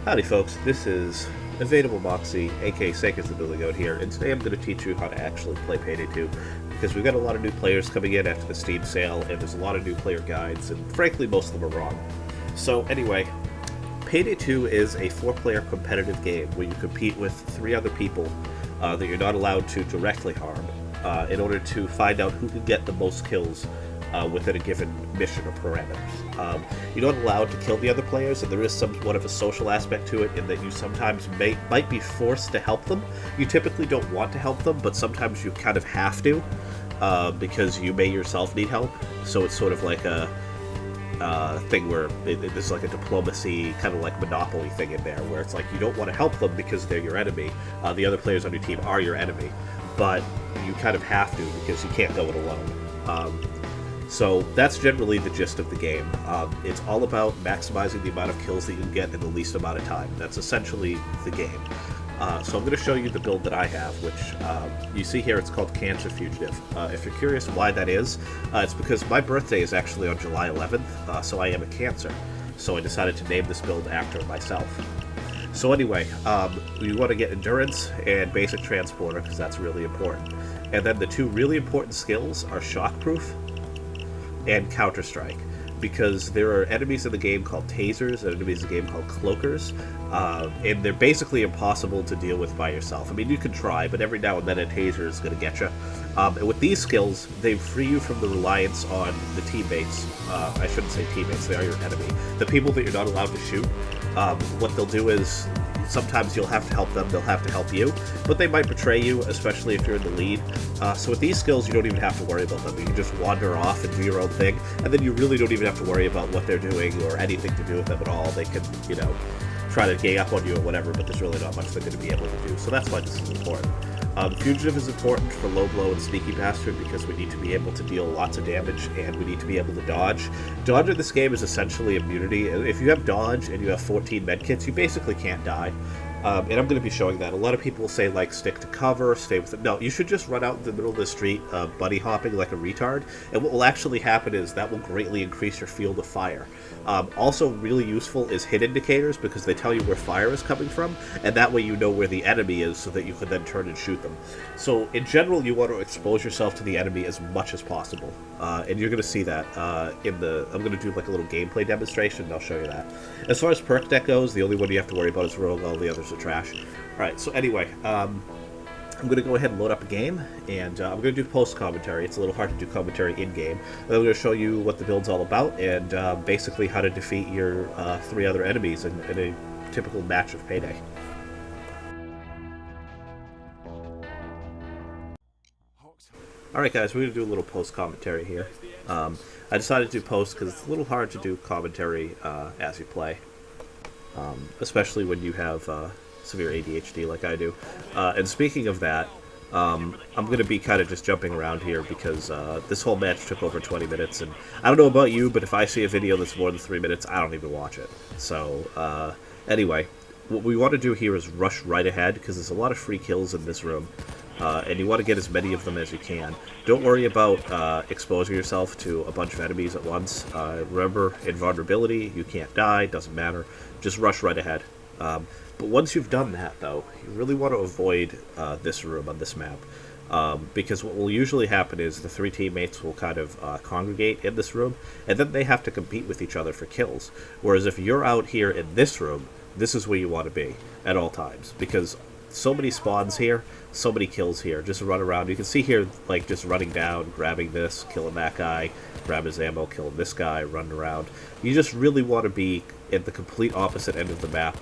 Howdy folks, this is Evadable Moxie, aka Seconds the Billy Goat here, and today I'm going to teach you how to actually play Payday 2, because we've got a lot of new players coming in after the Steam sale, and there's a lot of new player guides, and frankly most of them are wrong. So anyway, Payday 2 is a 4-player competitive game where you compete with 3 other people that you're not allowed to directly harm in order to find out who can get the most kills within a given mission or parameters. You're not allowed to kill the other players, and there is somewhat of a social aspect to it in that you sometimes might be forced to help them. You typically don't want to help them, but sometimes you kind of have to because you may yourself need help. So it's sort of like a thing where there's like a diplomacy, kind of like Monopoly thing in there, where it's like you don't want to help them because they're your enemy. The other players on your team are your enemy, but you kind of have to because you can't go it alone. So that's generally the gist of the game. It's all about maximizing the amount of kills that you can get in the least amount of time. That's essentially the game. So I'm going to show you the build that I have, which you see here. It's called Cancer Fugi. If you're curious why that is, it's because my birthday is actually on July 11th, so I am a Cancer. So I decided to name this build after myself. So anyway, you want to get Endurance and Basic Transporter, because that's really important. And then the 2 really important skills are Shockproof and Counter-Strike, because there are enemies in the game called tasers and enemies in the game called cloakers, and they're basically impossible to deal with by yourself. I mean, you can try, but every now and then a taser is going to get you. And with these skills, they free you from the reliance on the teammates. I shouldn't say teammates, they are your enemy. The people that you're not allowed to shoot, what they'll do is sometimes you'll have to help them, they'll have to help you, but they might betray you, especially if you're in the lead. So with these skills, you don't even have to worry about them. You can just wander off and do your own thing, and then you really don't even have to worry about what they're doing or anything to do with them at all. They can, you know, try to gang up on you or whatever, but there's really not much they're going to be able to do. So that's why this is important. Fugitive is important for Low Blow and Sneaky Bastard because we need to be able to deal lots of damage and we need to be able to dodge. Dodge in this game is essentially immunity. If you have dodge and you have 14 medkits, you basically can't die. And I'm going to be showing that. A lot of people will say, like, stick to cover, stay with it. No, you should just run out in the middle of the street buddy hopping like a retard. And what will actually happen is that will greatly increase your field of fire. Also really useful is hit indicators because they tell you where fire is coming from, and that way you know where the enemy is so that you can then turn and shoot them. So in general, you want to expose yourself to the enemy as much as possible. And you're going to see that I'm going to do like a little gameplay demonstration, and I'll show you that. As far as perk deck goes, the only one you have to worry about is Rogue, all the others are trash. Alright, so anyway, I'm going to go ahead and load up a game, and I'm going to do post-commentary. It's a little hard to do commentary in-game. I'm going to show you what the build's all about, and basically how to defeat your 3 other enemies in a typical match of Payday. Alright guys, we're going to do a little post-commentary here. I decided to do post because it's a little hard to do commentary as you play. Especially when you have severe ADHD like I do. And speaking of that, I'm going to be kind of just jumping around here because this whole match took over 20 minutes, and I don't know about you, but if I see a video that's more than 3 minutes, I don't even watch it. So, anyway, what we want to do here is rush right ahead because there's a lot of free kills in this room. And you want to get as many of them as you can. Don't worry about exposing yourself to a bunch of enemies at once. Remember, invulnerability, you can't die, doesn't matter. Just rush right ahead. But once you've done that, though, you really want to avoid this room on this map. Because what will usually happen is the 3 teammates will kind of congregate in this room, and then they have to compete with each other for kills. Whereas if you're out here in this room, this is where you want to be at all times. Because so many spawns here, so many kills here. Just run around. You can see here, like, just running down, grabbing this, killing that guy, grab his ammo, killing this guy, running around. You just really want to be at the complete opposite end of the map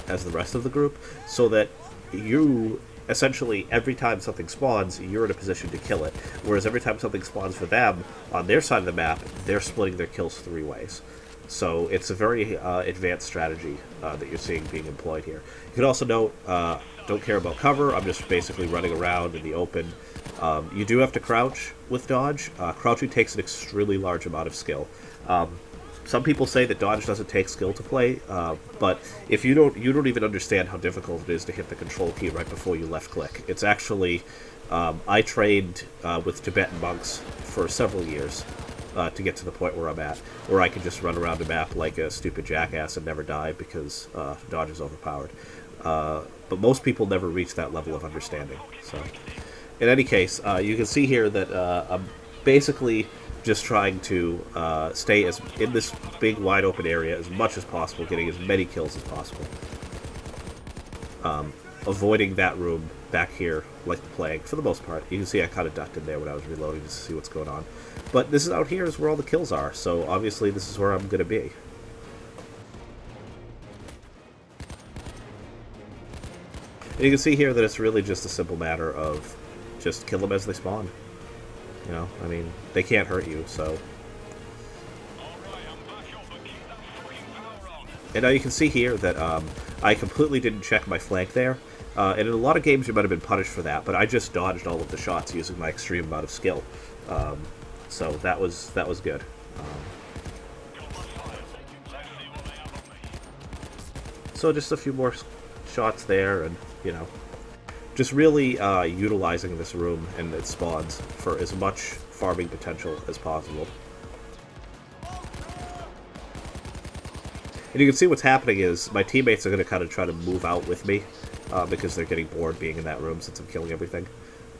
as the rest of the group, so that you, essentially, every time something spawns, you're in a position to kill it. Whereas every time something spawns for them, on their side of the map, they're splitting their kills 3 ways. So it's a very advanced strategy that you're seeing being employed here. You can also note, don't care about cover, I'm just basically running around in the open. You do have to crouch with dodge. Crouching takes an extremely large amount of skill. Some people say that dodge doesn't take skill to play, but if you don't even understand how difficult it is to hit the control key right before you left click. It's actually, I trained with Tibetan monks for several years, to get to the point where I'm at, where I can just run around the map like a stupid jackass and never die because dodge is overpowered. But most people never reach that level of understanding. So, in any case, you can see here that I'm basically just trying to stay in this big, wide open area as much as possible, getting as many kills as possible. Avoiding that room back here like the plague, for the most part. You can see I kind of ducked in there when I was reloading just to see what's going on. But this is out here is where all the kills are, so obviously this is where I'm going to be. And you can see here that it's really just a simple matter of just kill them as they spawn. You know, I mean, they can't hurt you, so... And now you can see here that I completely didn't check my flank there. And in a lot of games you might have been punished for that, but I just dodged all of the shots using my extreme amount of skill. So that was good. So just a few more shots there, and, you know, just really utilizing this room and its spawns for as much farming potential as possible. And you can see what's happening is my teammates are going to kind of try to move out with me because they're getting bored being in that room since I'm killing everything.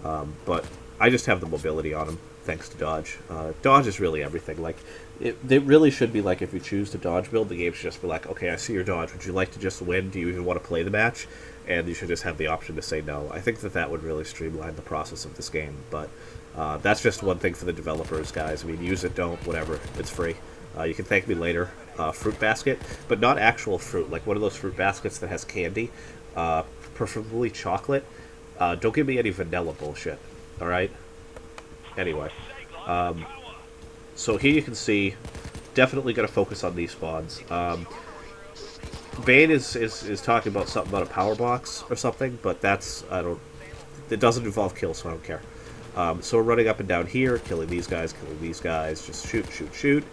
But I just have the mobility on them thanks to dodge. Dodge is really everything. Like, it really should be like if you choose to dodge build, the game should just be like, okay, I see your dodge. Would you like to just win? Do you even want to play the match? And you should just have the option to say no. I think that would really streamline the process of this game. But that's just one thing for the developers, guys. I mean, use it, don't, whatever. It's free. You can thank me later. Fruit basket, but not actual fruit, like one of those fruit baskets that has candy, preferably chocolate. Don't give me any vanilla bullshit, alright? Anyway, so here you can see, definitely going to focus on these spawns. Bane is talking about something about a power box or something, but that's, it doesn't involve kills, so I don't care. So we're running up and down here, killing these guys, just shoot, shoot, shoot.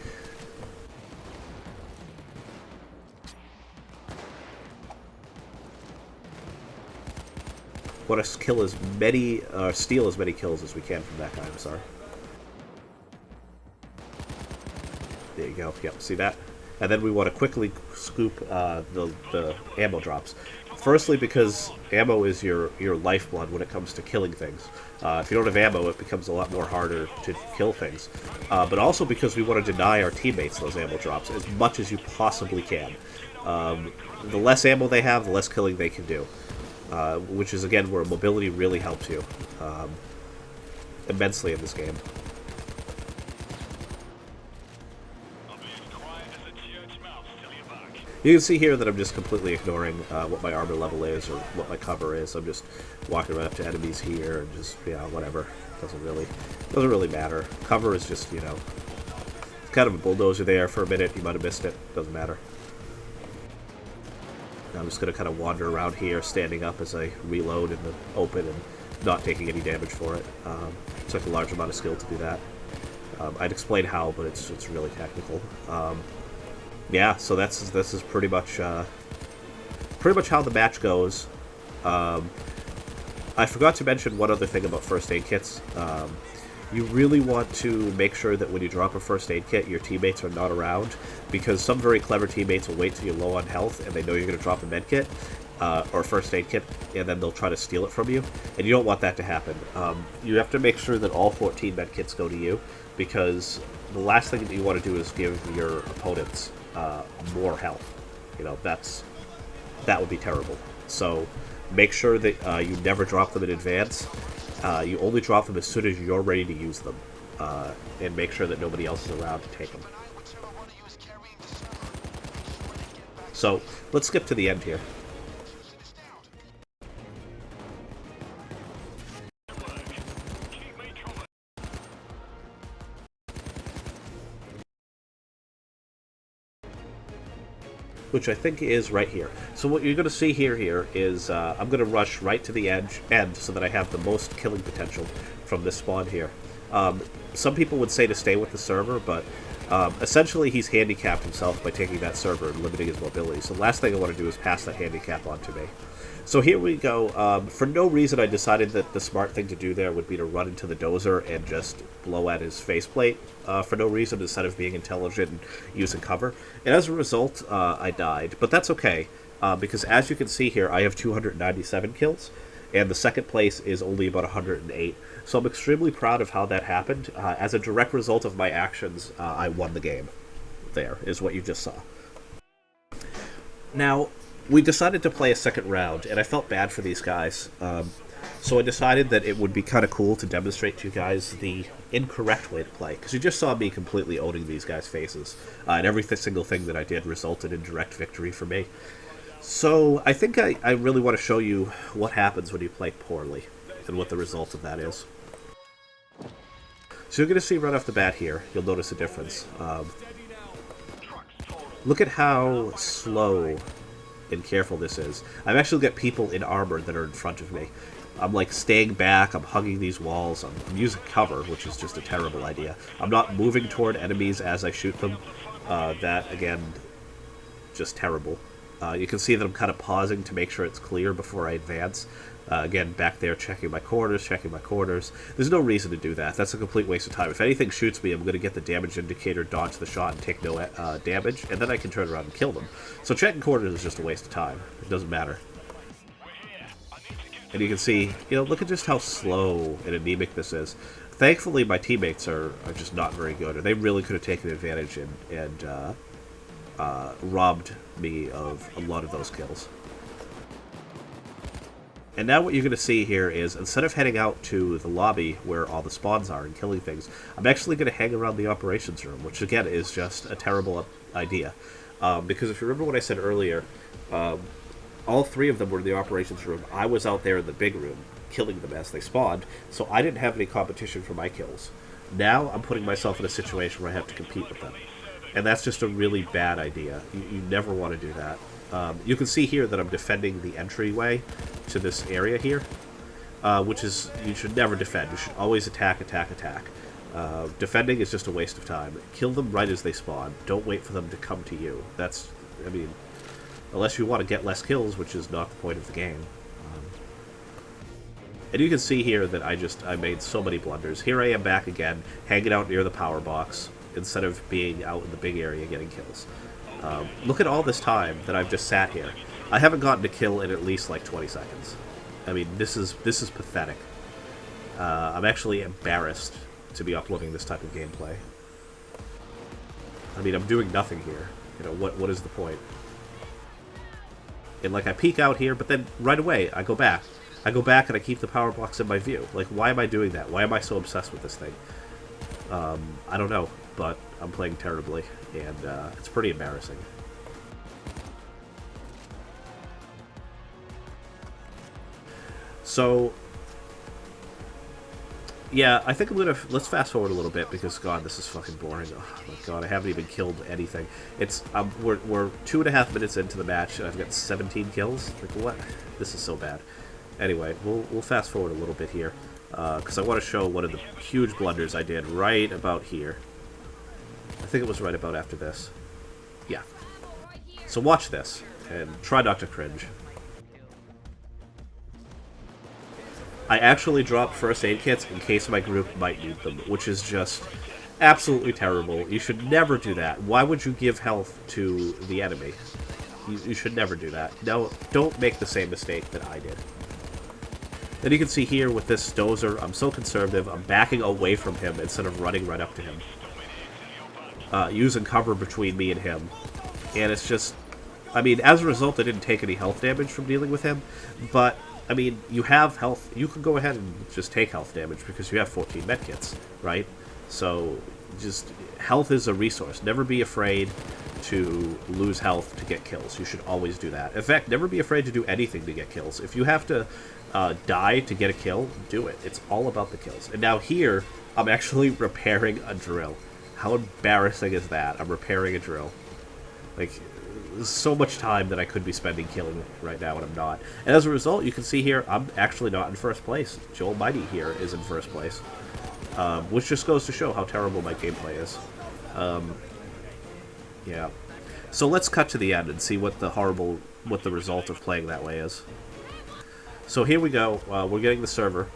Want to kill as many, steal as many kills as we can from that guy, I'm sorry. There you go, yep, see that? And then we want to quickly scoop the ammo drops. Firstly, because ammo is your lifeblood when it comes to killing things. If you don't have ammo, it becomes a lot more harder to kill things. But also because we want to deny our teammates those ammo drops as much as you possibly can. The less ammo they have, the less killing they can do. Which is, again, where mobility really helps you immensely in this game. You can see here that I'm just completely ignoring what my armor level is or what my cover is. I'm just walking right up to enemies here and just, yeah, whatever. Doesn't really matter. Cover is just, you know, it's kind of a bulldozer there for a minute. You might have missed it. Doesn't matter. I'm just going to kind of wander around here, standing up as I reload in the open and not taking any damage for it. It took a large amount of skill to do that. I'd explain how, but it's really technical. Yeah, so this is pretty much how the match goes. I forgot to mention one other thing about first aid kits. You really want to make sure that when you drop a first aid kit, your teammates are not around, because some very clever teammates will wait till you're low on health and they know you're going to drop a med kit or first aid kit, and then they'll try to steal it from you, and you don't want that to happen. You have to make sure that all 14 med kits go to you, because the last thing that you want to do is give your opponents more health. You know, that would be terrible. So make sure that you never drop them in advance. You only drop them as soon as you're ready to use them, and make sure that nobody else is around to take them. So let's skip to the end here. Which I think is right here. So what you're going to see here is I'm going to rush right to the end so that I have the most killing potential from this spawn here. Some people would say to stay with the server, but Essentially, he's handicapped himself by taking that server and limiting his mobility. So the last thing I want to do is pass that handicap on to me. So here we go. For no reason, I decided that the smart thing to do there would be to run into the dozer and just blow at his faceplate for no reason instead of being intelligent and using cover. And as a result, I died. But that's okay, because as you can see here, I have 297 kills, and the second place is only about 108. So I'm extremely proud of how that happened. As a direct result of my actions, I won the game. There is what you just saw. Now, we decided to play a second round, and I felt bad for these guys. So I decided that it would be kind of cool to demonstrate to you guys the incorrect way to play. Because you just saw me completely owning these guys' faces. And every single thing that I did resulted in direct victory for me. So I think I really want to show you what happens when you play poorly, and what the result of that is. So you're going to see right off the bat here, you'll notice a difference. Look at how slow and careful this is. I've actually got people in armor that are in front of me. I'm like staying back, I'm hugging these walls, I'm using cover, which is just a terrible idea. I'm not moving toward enemies as I shoot them. That, again, just terrible. You can see that I'm kind of pausing to make sure it's clear before I advance. Again, back there checking my corners. There's no reason to do that. That's a complete waste of time. If anything shoots me, I'm going to get the damage indicator, dodge the shot, and take no damage, and then I can turn around and kill them. So checking corners is just a waste of time. It doesn't matter. And you can see, look at just how slow and anemic this is. Thankfully, my teammates are just not very good, or they really could have taken advantage and robbed me of a lot of those kills. And now what you're going to see here is, instead of heading out to the lobby where all the spawns are and killing things, I'm actually going to hang around the operations room, which again is just a terrible idea. Because if you remember what I said earlier, all three of them were in the operations room. I was out there in the big room, killing them as they spawned, so I didn't have any competition for my kills. Now I'm putting myself in a situation where I have to compete with them. And that's just a really bad idea. You never want to do that. You can see here that I'm defending the entryway to this area here, which is, you should never defend. You should always attack. Defending is just a waste of time. Kill them right as they spawn. Don't wait for them to come to you. That's, I mean, unless you want to get less kills, which is not the point of the game. And you can see here that I made so many blunders. Here I am back again, hanging out near the power box, instead of being out in the big area getting kills. Look at all this time that I've just sat here. I haven't gotten a kill in at least like 20 seconds. I mean, this is pathetic. I'm actually embarrassed to be uploading this type of gameplay. I mean, I'm doing nothing here. What is the point? And like, I peek out here, but then right away I go back. I go back and I keep the power box in my view. Like, why am I doing that? Why am I so obsessed with this thing? I don't know, but I'm playing terribly, and it's pretty embarrassing. So, yeah, I think I'm gonna, let's fast forward a little bit, because God, this is fucking boring. Oh my God, I haven't even killed anything. It's we're 2.5 minutes into the match, and I've got 17 kills. Like, what? This is so bad. Anyway, we'll fast forward a little bit here, because I want to show one of the huge blunders I did right about here. I think it was right about after this. Yeah. So watch this, and try not to cringe. I actually dropped first aid kits in case my group might need them, which is just absolutely terrible. You should never do that. Why would you give health to the enemy? You should never do that. No, don't make the same mistake that I did. Then you can see here with this dozer, I'm so conservative, I'm backing away from him instead of running right up to him. Using cover between me and him. And it's just, I mean, as a result, I didn't take any health damage from dealing with him, but, I mean, you have health, you can go ahead and just take health damage because you have 14 medkits, right? So, just, health is a resource. Never be afraid to lose health to get kills. You should always do that. In fact, never be afraid to do anything to get kills. If you have to die to get a kill, do it. It's all about the kills. And now here, I'm actually repairing a drill. How embarrassing is that? I'm repairing a drill. Like, there's so much time that I could be spending killing right now, and I'm not. And as a result, you can see here, I'm actually not in first place. Joel Mighty here is in first place. Which just goes to show how terrible my gameplay is. Yeah. So let's cut to the end and see what what the result of playing that way is. So here we go. We're getting the server.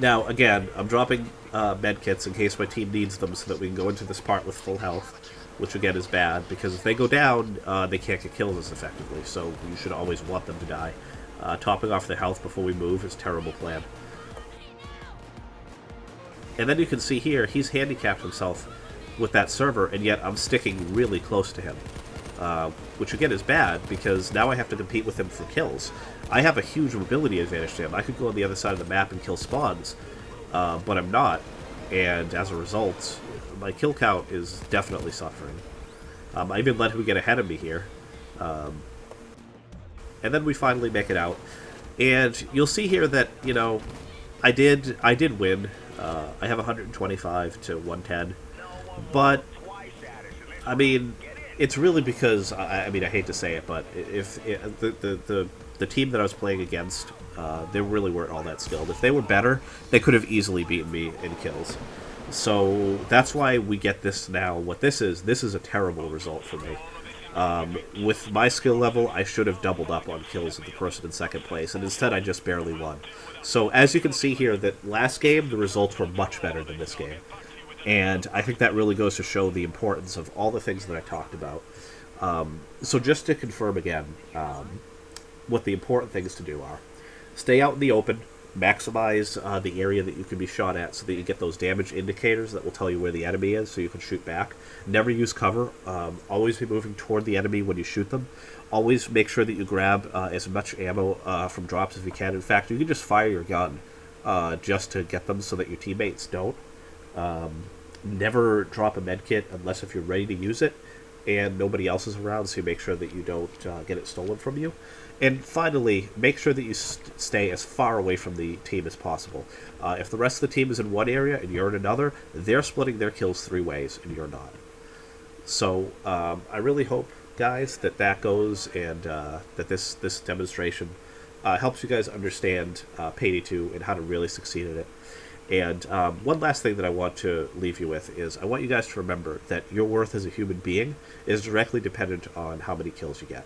Now, again, I'm dropping med kits in case my team needs them so that we can go into this part with full health, which again is bad, because if they go down, they can't get kills as effectively, so you should always want them to die. Topping off their health before we move is a terrible plan. And then you can see here, he's handicapped himself with that server, and yet I'm sticking really close to him. Which again is bad, because now I have to compete with him for kills. I have a huge mobility advantage to him. I could go on the other side of the map and kill spawns, but I'm not, and as a result, my kill count is definitely suffering. I even let him get ahead of me here. And then we finally make it out. And you'll see here that, you know, I did win. I have 125 to 110. But, I mean, it's really because, I mean, I hate to say it, but if the team that I was playing against, they really weren't all that skilled. If they were better, they could have easily beaten me in kills. So that's why we get this now. What this is a terrible result for me. With my skill level, I should have doubled up on kills with the person in second place, and instead I just barely won. So as you can see here, that last game, the results were much better than this game. And I think that really goes to show the importance of all the things that I talked about. So just to confirm again, what the important things to do are. Stay out in the open, maximize the area that you can be shot at so that you get those damage indicators that will tell you where the enemy is so you can shoot back. Never use cover. Always be moving toward the enemy when you shoot them. Always make sure that you grab as much ammo from drops as you can. In fact, you can just fire your gun just to get them so that your teammates don't. Never drop a medkit unless if you're ready to use it and nobody else is around, so you make sure that you don't get it stolen from you. And finally, make sure that you stay as far away from the team as possible. If the rest of the team is in one area and you're in another, they're splitting their kills 3 ways and you're not. So I really hope, guys, that goes and that this demonstration helps you guys understand Payday 2 and how to really succeed in it. And one last thing that I want to leave you with is I want you guys to remember that your worth as a human being is directly dependent on how many kills you get.